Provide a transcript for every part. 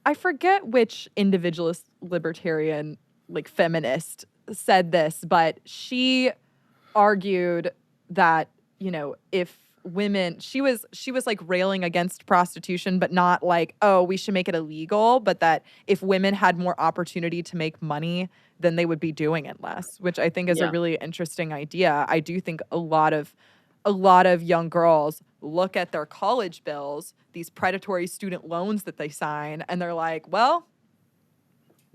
I forget which individualist libertarian, like feminist, said this, but she argued that, you know, if women, she was like railing against prostitution, but not like, oh, we should make it illegal, but that if women had more opportunity to make money, then they would be doing it less, which I think is a Yeah. really interesting idea. I do think a lot of young girls look at their college bills, these predatory student loans that they sign, and they're like, well,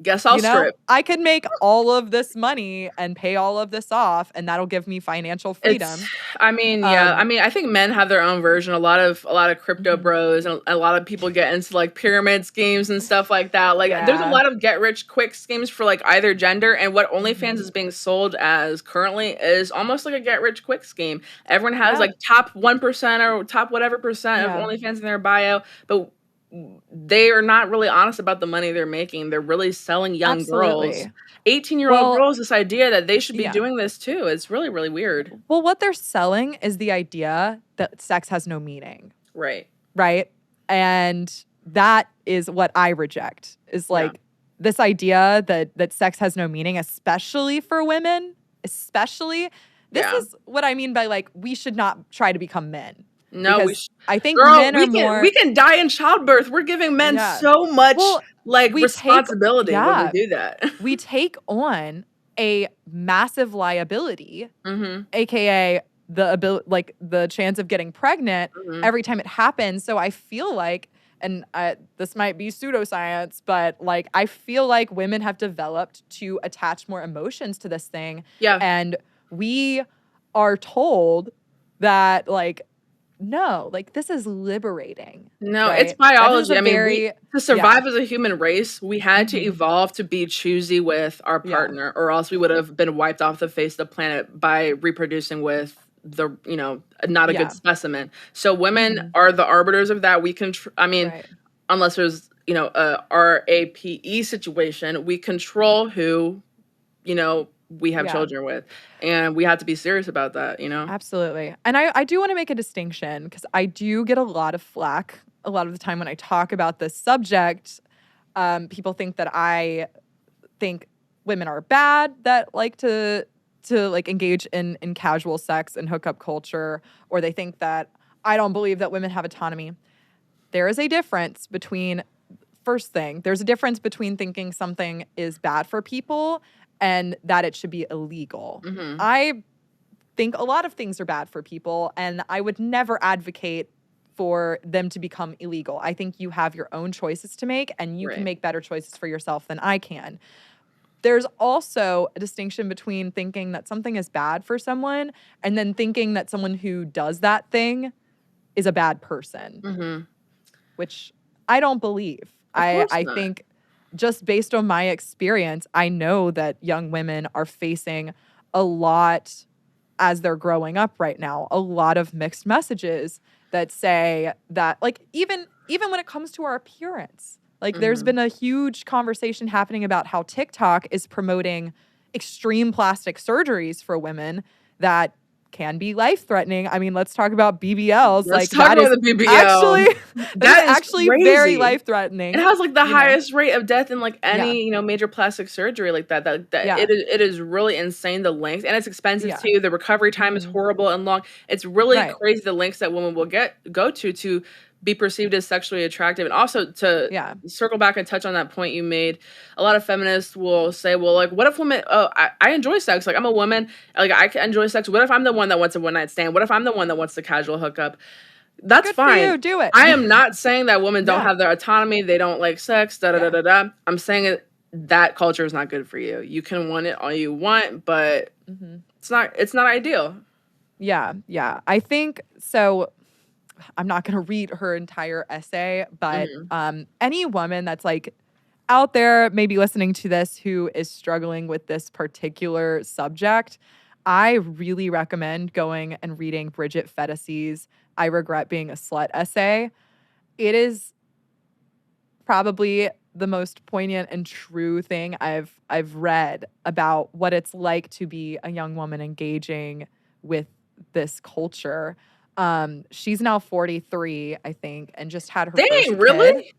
Guess I'll strip. I could make all of this money and pay all of this off, and that'll give me financial freedom. I mean, yeah. I mean, I think men have their own version. A lot of crypto bros and a lot of people get into like pyramid schemes and stuff like that. Like, there's a lot of get rich quick schemes for like either gender. And what OnlyFans is being sold as currently is almost like a get rich quick scheme. Everyone has like top 1% or top whatever percent of OnlyFans in their bio, but they are not really honest about the money they're making. They're really selling young girls, 18-year-old girls, this idea that they should be doing this too. It's really, really weird. Well, what they're selling is the idea that sex has no meaning. Right. Right. And that is what I reject, is like this idea that sex has no meaning, especially for women, especially. This is what I mean by like, we should not try to become men. No, I think men are more. We can die in childbirth. We're giving men so much responsibility when we do that. We take on a massive liability, aka the chance of getting pregnant every time it happens. So I feel like, and this might be pseudoscience, but like I feel like women have developed to attach more emotions to this thing. Yeah, and we are told that like, no, like this is liberating. No, it's biology. I mean, to survive as a human race, we had to evolve to be choosy with our partner, or else we would have been wiped off the face of the planet by reproducing with the, not a good specimen. So women are the arbiters of that. We can, unless there's, a RAPE situation, we control who, we have children with, and we have to be serious about that, Absolutely. And I do want to make a distinction, because I do get a lot of flack a lot of the time when I talk about this subject. People think that I think women are bad that like to like engage in casual sex and hookup culture, or they think that I don't believe that women have autonomy. There is a difference between, first thing, there's a difference between thinking something is bad for people and that it should be illegal. I think a lot of things are bad for people, and I would never advocate for them to become illegal. I think you have your own choices to make, and you can make better choices for yourself than I can. There's also a distinction between thinking that something is bad for someone and then thinking that someone who does that thing is a bad person, which I don't believe. I think, just based on my experience, I know that young women are facing a lot as they're growing up right now, a lot of mixed messages that say that, like, even when it comes to our appearance, like there's been a huge conversation happening about how TikTok is promoting extreme plastic surgeries for women that can be life-threatening. I mean, let's talk about BBLs. Let's talk about the BBL. That is actually crazy. Very life-threatening. It has like the highest rate of death in like any major plastic surgery like that. It is really insane, the length, and it's expensive too. The recovery time is horrible and long. It's really crazy the lengths that women will go to be perceived as sexually attractive. And also to circle back and touch on that point you made, a lot of feminists will say, well, like, what if women, I enjoy sex. Like, I'm a woman. Like, I can enjoy sex. What if I'm the one that wants a one-night stand? What if I'm the one that wants the casual hookup? That's good fine. For you. Do it. I am not saying that women don't have their autonomy. They don't like sex, da-da-da-da-da. I'm saying that culture is not good for you. You can want it all you want, but it's not ideal. Yeah. I think so. I'm not going to read her entire essay, but any woman that's like out there maybe listening to this who is struggling with this particular subject, I really recommend going and reading Bridget Fettisy's I Regret Being a Slut essay. It is probably the most poignant and true thing I've read about what it's like to be a young woman engaging with this culture. She's now 43, I think, and just had her first kid. Really?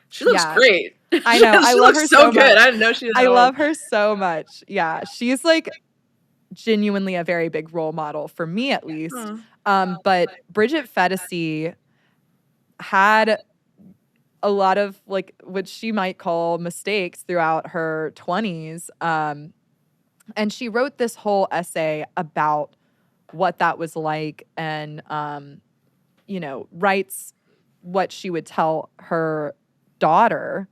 She looks great. I know. I love her so good. much. I didn't know she was I love her so much. Yeah. She's like genuinely a very big role model for me, at least. But Bridget Phetasy had a lot of like what she might call mistakes throughout her 20s. And she wrote this whole essay about what that was like and, you know, writes what she would tell her daughter.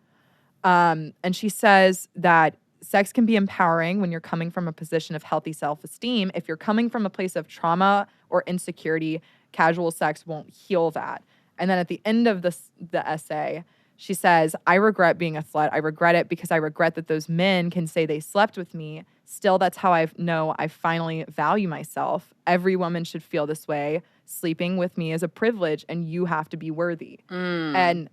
And she says that sex can be empowering when you're coming from a position of healthy self-esteem. If you're coming from a place of trauma or insecurity, casual sex won't heal that. And then at the end of the essay, she says, I regret being a slut. I regret it because I regret that those men can say they slept with me. Still, that's how I know I finally value myself. Every woman should feel this way. Sleeping with me is a privilege, and you have to be worthy. And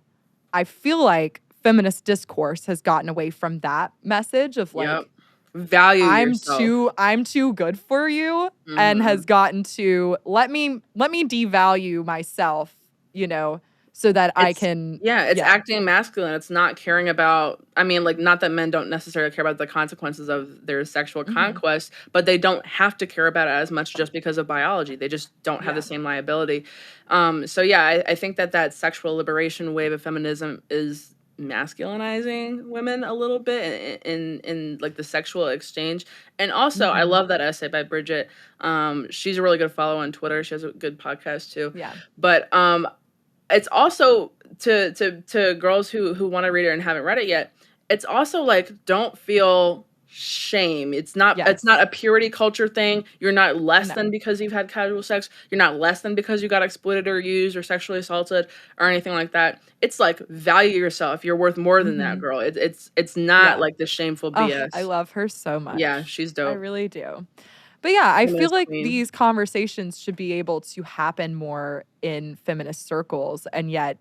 I feel like feminist discourse has gotten away from that message of like, value yourself. I'm too good for you, and has gotten to let me devalue myself, you know, so that I can. It's acting masculine. It's not caring about, I mean, like, not that men don't necessarily care about the consequences of their sexual conquest, but they don't have to care about it as much just because of biology. They just don't have the same liability. I think that sexual liberation wave of feminism is masculinizing women a little bit in like the sexual exchange. And also I love that essay by Bridget. She's a really good follow on Twitter. She has a good podcast too. But it's also to girls who want to read it and haven't read it yet. It's also like, don't feel shame. It's not a purity culture thing. You're not less than because you've had casual sex. You're not less than because you got exploited or used or sexually assaulted or anything like that. It's like, value yourself. You're worth more than that, girl. It's not like the shameful BS. I love her so much. Yeah, she's dope. I really do. But yeah, I feel like these conversations should be able to happen more in feminist circles, and yet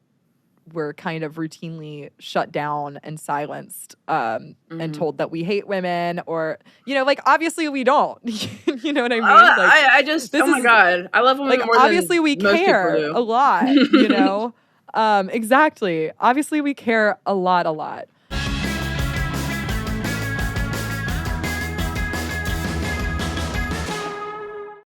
we're kind of routinely shut down and silenced and told that we hate women, or, you know, like, obviously we don't. You know what I mean? Like, I just, oh my God. I love women, like, more obviously than we care a lot, you know? Exactly. Obviously we care a lot.